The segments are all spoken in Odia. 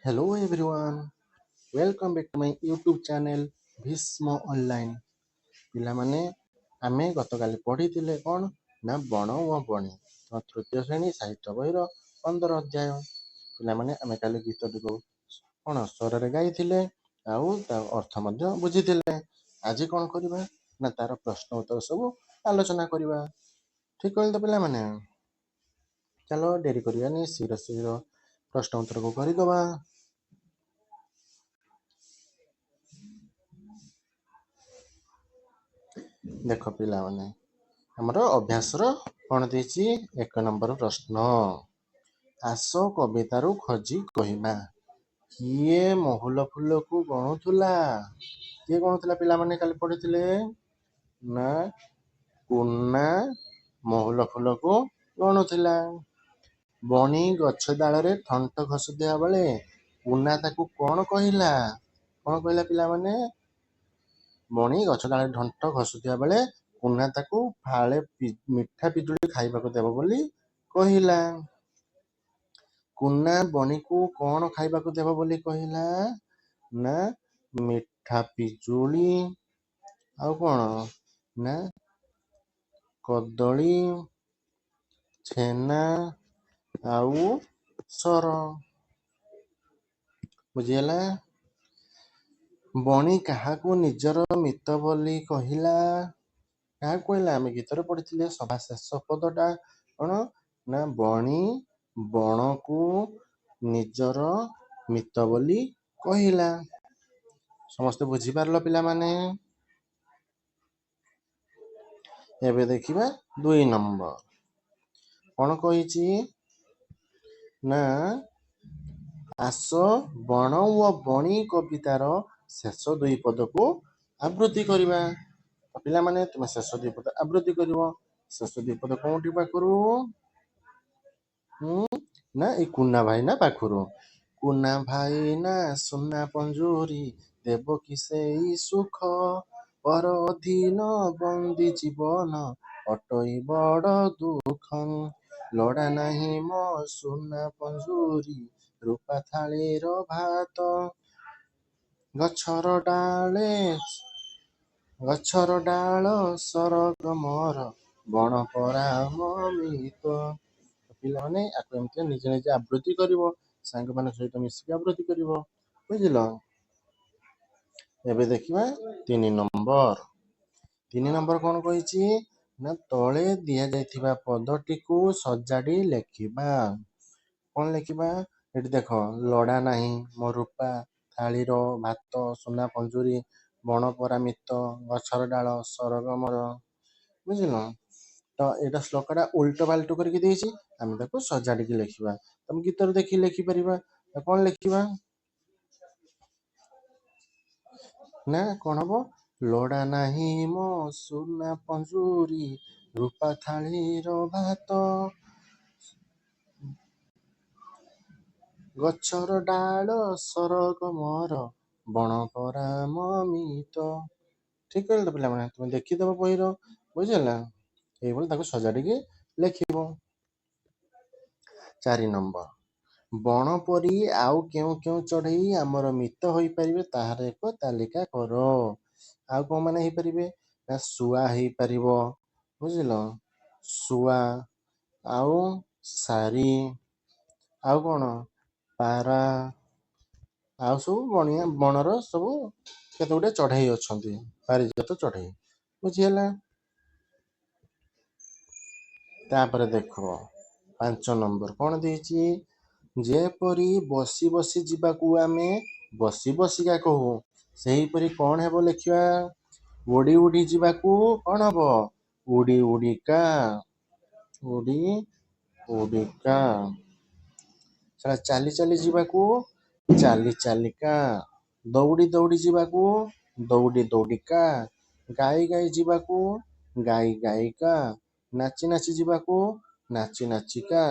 Hello everyone, welcome back to my YouTube channel Bhishma online. ପିଲାମାନେ ଆମେ ଗତକାଲି ପଢ଼ିଥିଲେ କ'ଣ ନା ବଣ ଓ ବଣି ତୃତୀୟ ଶ୍ରେଣୀ ସାହିତ୍ୟ ବହିର 15 ଅଧ୍ୟାୟ। ପିଲାମାନେ ଆମେ କାଲି ଗୀତଟିକୁ କ'ଣ ସ୍ୱରରେ ଗାଇଥିଲେ ଆଉ ତା ଅର୍ଥ ମଧ୍ୟ ବୁଝିଥିଲେ। ଆଜି କ'ଣ କରିବା ନା ତାର ପ୍ରଶ୍ନ ଉତ୍ତର ସବୁ ଆଲୋଚନା କରିବା। ଠିକ୍ କହିଲେ ତ ପିଲାମାନେ? ଚାଲ ଡେରି କରିବାନି, ଶୀଘ୍ର ପ୍ରଶ୍ନ ଉତ୍ତରକୁ କରିଦେବା। ଦେଖ ପିଲାମାନେ, ଆମର ଅଭ୍ୟାସର କ'ଣ ଦେଇଛି? 1 ନମ୍ବର ପ୍ରଶ୍ନ। ଆସ କବିତାରୁ ଖୋଜି କହିବା, କିଏ ମହୁଲ ଫୁଲକୁ ଗଣୁଥିଲା? କିଏ ଗଣୁଥିଲା ପିଲାମାନେ କାଲି ପଢ଼ିଥିଲେ? ନା କୁନା ମହୁଲ ଫୁଲକୁ ଗଣୁଥିଲା। ବଣି ଗଛ ଡାଳରେ ଥଣ୍ଟ ଘଷୁଥିବା ବେଳେ କୁନା ତାକୁ କ'ଣ କହିଲା? କ'ଣ କହିଲା ପିଲାମାନେ? ବଣି ଗଛ ଡାଳରେ ଥଣ୍ଟ ଘଷୁଥିବା ବେଳେ କୁନା ତାକୁ ଫାଳେ ମିଠା ପିଜୁଳି ଖାଇବାକୁ ଦେବ ବୋଲି କହିଲା। କୁନା ବଣିକୁ କ'ଣ ଖାଇବାକୁ ଦେବ ବୋଲି କହିଲା? ନା ମିଠା ପିଜୁଳି, ଆଉ କ'ଣ ନା କଦଳୀ, ଛେନା ଆଉ ସର। ବୁଝିଗଲା? ବଣି କାହାକୁ ନିଜର ମିତ ବୋଲି କହିଲା? କାହାକୁ କହିଲା? ଆମେ ଗୀତରେ ପଢ଼ିଥିଲେ ସଭା ଶେଷ ପଦଟା କ'ଣ ନା ବଣି ବଣକୁ ନିଜର ମିତ ବୋଲି କହିଲା। ସମସ୍ତେ ବୁଝିପାରିଲ ପିଲାମାନେ? ଏବେ ଦେଖିବା 2 ନମ୍ବର। କ'ଣ କହିଛି ନା ଆସ ବଣ ଓ ବଣି କବିତାର ଶେଷ 2 ପଦକୁ ଆବୃତ୍ତି କରିବା। ପିଲାମାନେ ତୁମେ ଶେଷ 2 ପଦ ଆବୃତ୍ତି କରିବ। ଶେଷ 2 ପଦ କୋଉଠି ପାଖରୁ? ନା ଏଇ କୁନା ଭାଇନା ପାଖରୁ। କୁନା ଭାଇନା ସୁନା ପଞ୍ଜୁରୀ ଦେବ କି ସେଇ ସୁଖ, ପର ଅଧୀନ ବନ୍ଦୀ ଜୀବନ ଅଟଇ ବଡ଼ ଦୁଃଖ। ଲୋଡ଼ା ନାହିଁ ମୋ ସୁନା ପଞ୍ଜୁରୀ ରୂପା ଥାଳିର ଭାତ, ଗଛର ଡାଳ ସରଗ ମୋର ବଣ ପରା ମମିତ। ପିଲାମାନେ ଆକୁ ଏମିତି ନିଜେ ନିଜେ ଆବୃତ୍ତି କରିବ, ସାଙ୍ଗମାନଙ୍କ ସହିତ ମିଶିକି ଆବୃତ୍ତି କରିବ। ବୁଝିଲ? ଏବେ ଦେଖିବା 3 ନମ୍ବର। 3 ନମ୍ବର କ'ଣ କହିଛି ନା ତଳେ ଦିଆଯାଇଥିବା ପଦଟିକୁ ସଜାଡ଼ି ଲେଖିବା। କ'ଣ ଲେଖିବା? ଏଠି ଦେଖ, ଲୋଡ଼ା ନାହିଁ ମୋ ରୂପା ଥାଳିର ଭାତ, ସୁନା ପଞ୍ଜୁରୀ, ବଣ ପରା ମିତ, ଗଛର ଡାଳ ସରଗ ମୋର। ବୁଝିଲ? ତ ଏଇଟା ଶ୍ଲୋକଟା ଉଲ୍ଟୋ ପାଲ୍ଟୁ କରିକି ଦେଇଛି, ଆମେ ତାକୁ ସଜାଡ଼ିକି ଲେଖିବା। ତମେ ଗୀତରୁ ଦେଖି ଲେଖିପାରିବା। କ'ଣ ଲେଖିବା? ନା କ'ଣ ହବ? ଲୋଡ଼ା ନାହିଁ ମୋ ସୁନା ପଞ୍ଜୁରୀ ରୂପା ଥାଳିର ଭାତ, ଗଛର ଡାଳ ସରଗ ମୋର ବଣ ପରା ମମିତ। ଠିକ୍ କହିଲେ ତ ପିଲାମାନେ? ତୁମେ ଦେଖିଦେବ ବହିର। ବୁଝିଲା? ଏଇଭଳି ତାକୁ ସଜାଡ଼ିକି ଲେଖିବ। 4 ନମ୍ବର। ବଣ ପରି ଆଉ କେଉଁ କେଉଁ ଚଢ଼େଇ ଆମର ମିତ ହୋଇପାରିବେ ତାହାର ଏକ ତାଲିକା କର। ଆଉ କେଉଁମାନେ ହେଇପାରିବେ? ନା ଶୁଆ ହେଇପାରିବ। ବୁଝିଲ? ଶୁଆ, ଆଉ ଶାରୀ, ଆଉ କ'ଣ ପାରା, ଆଉ ସବୁ ବଣର ସବୁ କେତେ ଗୁଡ଼ିଏ ଚଢ଼େଇ ଅଛନ୍ତି, ପାରିଜାତ ଚଢ଼େଇ। ବୁଝିହେଲା? ତାପରେ ଦେଖ 5 ନମ୍ବର କ'ଣ ଦେଇଛି? ଯେପରି ବସି ବସି ଯିବାକୁ ଆମେ ବସି ବସିକା କହୁ, ସେହିପରି କ'ଣ ହେବ ଲେଖିବା? ଉଡ଼ି ଉଡ଼ି ଯିବାକୁ କ'ଣ ହବ? ଉଡ଼ି ଉଡ଼ିକା। ଉଡ଼ି ଉଡ଼ିକା। ଚାଲି ଚାଲି ଯିବାକୁ ଚାଲି ଚାଲିକା। ଦୌଡ଼ି ଦୌଡ଼ି ଯିବାକୁ ଦୌଡ଼ି ଦୌଡ଼ିକା। ଗାଇ ଗାଇ ଯିବାକୁ ଗାଇ ଗାଇକା। ନାଚି ନାଚି ଯିବାକୁ ନାଚି ନାଚିକା।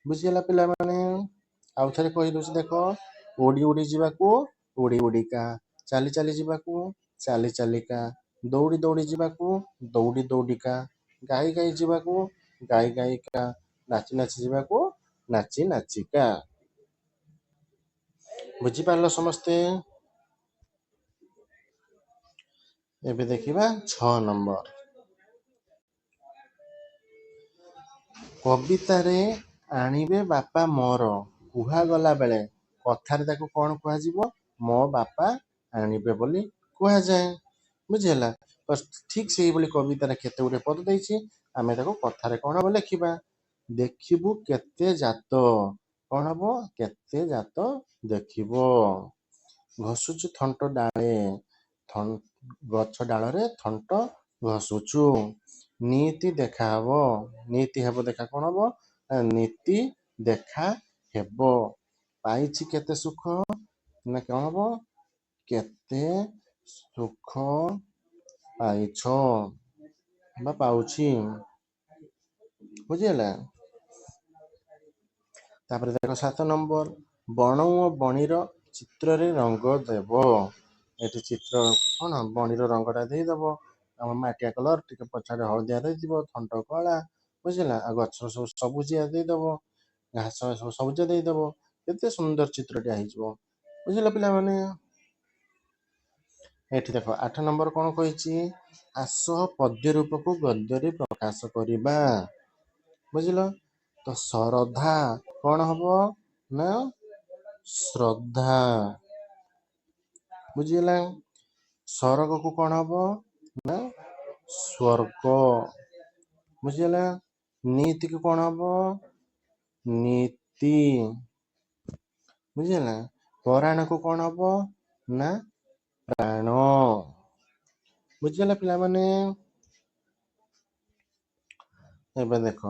ବୁଝିଗଲା ପିଲାମାନେ? ଆଉ ଥରେ କହିଦେଉଛି ଦେଖ, ଉଡ଼ି ଉଡ଼ି ଯିବାକୁ ଉଡ଼ି ଉଡ଼ିକା, ଚାଲି ଚାଲି ଯିବାକୁ ଚାଲି ଚାଲିକା, ଦୌଡ଼ି ଦୌଡ଼ି ଯିବାକୁ ଦୌଡ଼ି ଦୌଡ଼ିକା, ଗାଇ ଗାଇ ଯିବାକୁ ଗାଇ ଗାଇକା, ନାଚି ନାଚି ଯିବାକୁ ନାଚି ନାଚିକା। ବୁଝିପାରିଲ ସମସ୍ତେ? ଏବେ ଦେଖିବା 6 ନମ୍ବର। କବିତାରେ ଆଣିବେ ବାପା ମୋର କୁହାଗଲା ବେଳେ କଥାରେ ତାକୁ କ'ଣ କୁହାଯିବ? ମୋ ବାପା ଆଣିବେ ବୋଲି କୁହାଯାଏ। ବୁଝିହେଲା? ତ ଠିକ୍ ସେଇଭଳି କବିତାରେ କେତେ ଗୁଡ଼ିଏ ପଦ ଦେଇଛି, ଆମେ ତାକୁ କଥାରେ କ'ଣ ହବ ଲେଖିବା। ଦେଖିବୁ କେତେ ଜାତ, କ'ଣ ହବ? କେତେ ଜାତ ଦେଖିବ। ଘଷୁଛୁ ଥଣ୍ଟ ଡାଳେ, ଗଛ ଡାଳରେ ଥଣ୍ଟ ଘଷୁଛୁ। ନୀତି ଦେଖା ହବ, ନୀତି ହେବ ଦେଖା କ'ଣ ହବ? ନୀତି ଦେଖା ହେବ। ପାଇଛି କେତେ ସୁଖ, ନା କ'ଣ ହବ? କେତେ ସୁଖ ପାଇଛ ବା ପାଉଛି। ବୁଝିହେଲା? ତାପରେ ଦେଖ 7 ନମ୍ବର। ବଣ ଓ ବଣିର ଚିତ୍ରରେ ରଙ୍ଗ ଦେବ। ଏଠି ଚିତ୍ର କ'ଣ? ବଣିର ରଙ୍ଗଟା ଦେଇଦେବ। ଆମ ମାଟିଆ କଲର, ଟିକେ ପଛଆଡ଼େ ହଳଦିଆ ଦେଇଥିବ, ଥଣ୍ଟ କଳା। ବୁଝିଲା? ଆଉ ଗଛ ସବୁ ସବୁଜିଆ ଦେଇଦେବ, ଘାସ ସବୁ ସବୁଜ ଦେଇଦେବ। କେତେ ସୁନ୍ଦର ଚିତ୍ରଟିଏ ହେଇଯିବ। ବୁଝିଲ ପିଲାମାନେ? ଏଠି ଦେଖ 8 ନମ୍ବର କ'ଣ କହିଛି? ଆସ ପଦ୍ୟ ରୂପକୁ ଗଦ୍ୟରେ ପ୍ରକାଶ କରିବା। ବୁଝିଲ? ତ ଶରଧା କ'ଣ ହବ? ନା ଶ୍ରଦ୍ଧା। ବୁଝିହେଲା? ସରଗକୁ କ'ଣ ହବ? ନା ସ୍ୱର୍ଗ। ବୁଝିହେଲା? ନୀତିକୁ କ'ଣ ହବ? ନୀତି। ବୁଝିହେଲା? ପରାଣକୁ କ'ଣ ହବ? ନା ପ୍ରାଣ। ବୁଝିହେଲା ପିଲାମାନେ? ଏବେ ଦେଖ,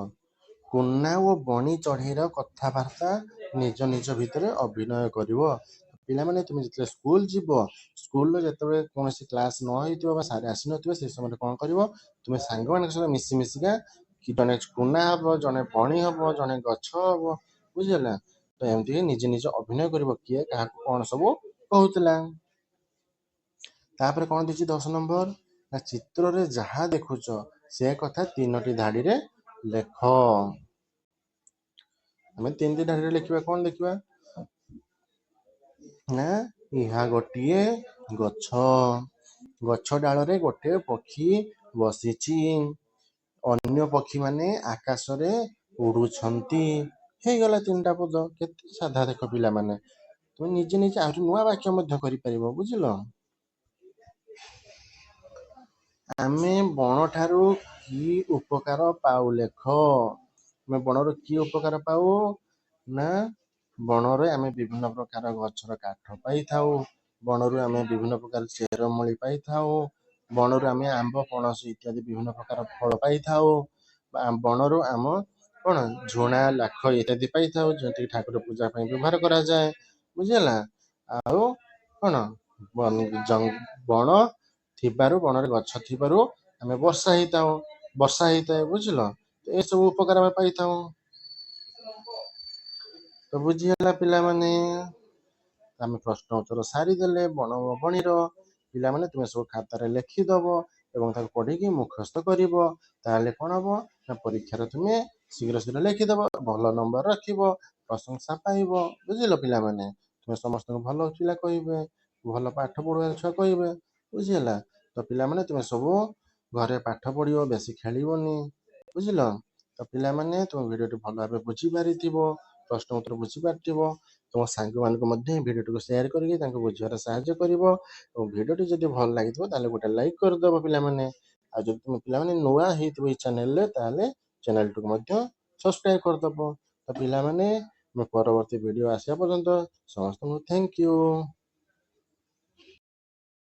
କୁନା ଓ ବଣି ଚଢ଼େଇର କଥାବାର୍ତ୍ତା ନିଜ ନିଜ ଭିତରେ ଅଭିନୟ କରିବ। ପିଲାମାନେ ତୁମେ ଯେତେବେଳେ ସ୍କୁଲ ଯିବ, ସ୍କୁଲରେ ଯେତେବେଳେ କୌଣସି କ୍ଲାସ୍ ନ ହେଇଥିବ ବା ସାର୍ ଆସିନଥିବ, ସେ ସମୟରେ କ'ଣ କରିବ? ତୁମେ ସାଙ୍ଗମାନଙ୍କ ସହିତ ମିଶିକା ଜଣେ କୁନା ହବ, ଜଣେ ବଣି ହବ, ଜଣେ ଗଛ ହବ। ବୁଝିହେଲା? ତ ଏମିତି ନିଜେ ନିଜେ ଅଭିନୟ କରିବ, କିଏ କାହାକୁ କ'ଣ ସବୁ କହୁଥିଲା। ତାପରେ କ'ଣ ଦେଇଛି 10 ନମ୍ବର? ନା ଚିତ୍ରରେ ଯାହା ଦେଖୁଛ ସେ କଥା 3ଟି ଧାଡ଼ିରେ ଲେଖ। ଆମେ 3ଟି ଧାଡ଼ିରେ ଲେଖିବା। କ'ଣ ଲେଖିବା? ନା ଏହା ଗୋଟିଏ ଗଛ, ଗଛ ଡାଳରେ ଗୋଟିଏ ପକ୍ଷୀ ବସିଛି, ଅନ୍ୟ ପକ୍ଷୀମାନେ ଆକାଶରେ ଉଡୁଛନ୍ତି। ହେଇଗଲା 3ଟା ପଦ। କେତେ ସାଧା ଦେଖ ପିଲାମାନେ। ତୁମେ ନିଜେ ନିଜେ ଆହୁରି ନୂଆ ବାକ୍ୟ ମଧ୍ୟ କରିପାରିବ। ବୁଝିଲ? ଆମେ ବଣଠାରୁ କି ଉପକାର ପାଉ ଲେଖ। ଆମେ ବଣରୁ କି ଉପକାର ପାଉ? ନା ବଣରେ ଆମେ ବିଭିନ୍ନ ପ୍ରକାର ଗଛର କାଠ ପାଇଥାଉ। ବଣରୁ ଆମେ ବିଭିନ୍ନ ପ୍ରକାର ଚେରମୂଳି ପାଇଥାଉ। ବଣରୁ ଆମେ ଆମ୍ବ, ପଣସ ଇତ୍ୟାଦି ବିଭିନ୍ନ ପ୍ରକାର ଫଳ ପାଇଥାଉ। ବଣରୁ ଆମ କ'ଣ? ଝୁଣା, ଲାଖ ଇତ୍ୟାଦି ପାଇଥାଉ, ଯେମିତିକି ଠାକୁର ପୂଜା ପାଇଁ ବ୍ୟବହାର କରାଯାଏ। ବୁଝିହେଲା? ଆଉ କ'ଣ? ବଣ ଥିବାରୁ, ବଣରେ ଗଛ ଥିବାରୁ ଆମେ ବର୍ଷା ହେଇଥାଏ। ବୁଝିଲ? ଏସବୁ ଉପକାର ଆମେ ପାଇଥାଉ। ତ ବୁଝିହେଲା ପିଲାମାନେ? ଆମେ ପ୍ରଶ୍ନ ଉତ୍ତର ସାରିଦେଲେ ବଣ ଓ ବଣିର। ପିଲାମାନେ ତୁମେ ସବୁ ଖାତାରେ ଲେଖିଦବ ଏବଂ ତାକୁ ପଢ଼ିକି ମୁଖସ୍ଥ କରିବ। ତାହେଲେ କ'ଣ ହବ? ନା ପରୀକ୍ଷାରେ ତୁମେ ଶୀଘ୍ର ଶୀଘ୍ର ଲେଖିଦବ, ଭଲ ନମ୍ବର ରଖିବ, ପ୍ରଶଂସା ପାଇବ। ବୁଝିଲ ପିଲାମାନେ? ତୁମେ ସମସ୍ତଙ୍କୁ ଭଲ ପିଲା କହିବେ, ଭଲ ପାଠ ପଢୁଥିବା ଛୁଆ କହିବେ। ବୁଝିହେଲା? ତ ପିଲାମାନେ ତୁମେ ସବୁ ଘରେ ପାଠ ପଢିବ, ବେଶୀ ଖେଳିବନି। ବୁଝିଲ? ତ ପିଲାମାନେ ତୁମ ଭିଡ଼ିଓଟି ଭଲ ଭାବେ ବୁଝିପାରିଥିବ, ପ୍ରଶ୍ନ ଉତ୍ତର ବୁଝିପାରିଥିବ। ତୁମ ସାଙ୍ଗମାନଙ୍କୁ ମଧ୍ୟ ଏହି ଭିଡ଼ିଓଟିକୁ ସେୟାର କରିକି ତାଙ୍କୁ ବୁଝିବାରେ ସାହାଯ୍ୟ କରିବ। ଏବଂ ଭିଡ଼ିଓଟି ଯଦି ଭଲ ଲାଗିଥିବ ତାହେଲେ ଗୋଟେ ଲାଇକ୍ କରିଦେବ ପିଲାମାନେ। ଆଉ ଯଦି ତୁମେ ପିଲାମାନେ ନୂଆ ହେଇଥିବ ଏହି ଚ୍ୟାନେଲରେ, ତାହେଲେ ଚ୍ୟାନେଲଟିକୁ ମଧ୍ୟ ସବସ୍କ୍ରାଇବ କରିଦେବ। ତ ପିଲାମାନେ, ପରବର୍ତ୍ତୀ ଭିଡ଼ିଓ ଆସିବା ପର୍ଯ୍ୟନ୍ତ ସମସ୍ତଙ୍କୁ ଥ୍ୟାଙ୍କ ୟୁ।